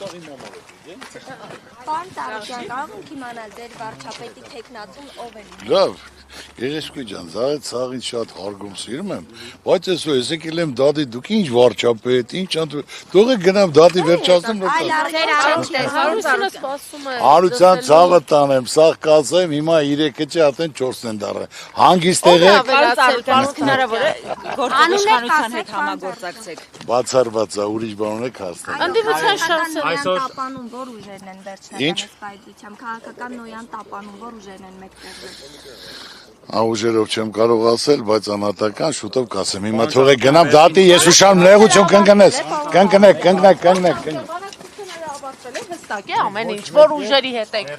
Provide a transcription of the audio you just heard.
Պարոն Տարոջյան, կարող ենք իմանալ ձեր վարչապետի թեկնածուն ով է։ Լավ, Երեսկու ջան, ցաղին շատ հարգում սիրում եմ, բայց այսօր եկել եմ դատի, դուք ինչ վարչապետ, ինչ թողեք գնամ դատի վերջացնեմ։ Հարության ցավը տանեմ, սաղ կացեմ, հիմա 3-ը չի ատեն 4-ն են դառը։ Հանգիստ եղեք։ Հնարավոր է գործաշխանության հետ համագործակցեք։ Բացառված է, ուրիշ բան ունեք հասնել։ Անդիվության շանսը տապանում որ ուժերն են վերջնական ստայգությամբ, քաղաքական նոյան տապանում որ ուժերն են մեկտեղվել։ Ուժերով չեմ կարող ասել, բայց անհատական շուտով կասեմ։ Հիմա թողեք գնամ դատի, ես ուշամ նեղություն կընկնես։ Կընկնեք։ հստակ է ամեն ինչ, որ ուժերի հետ եք։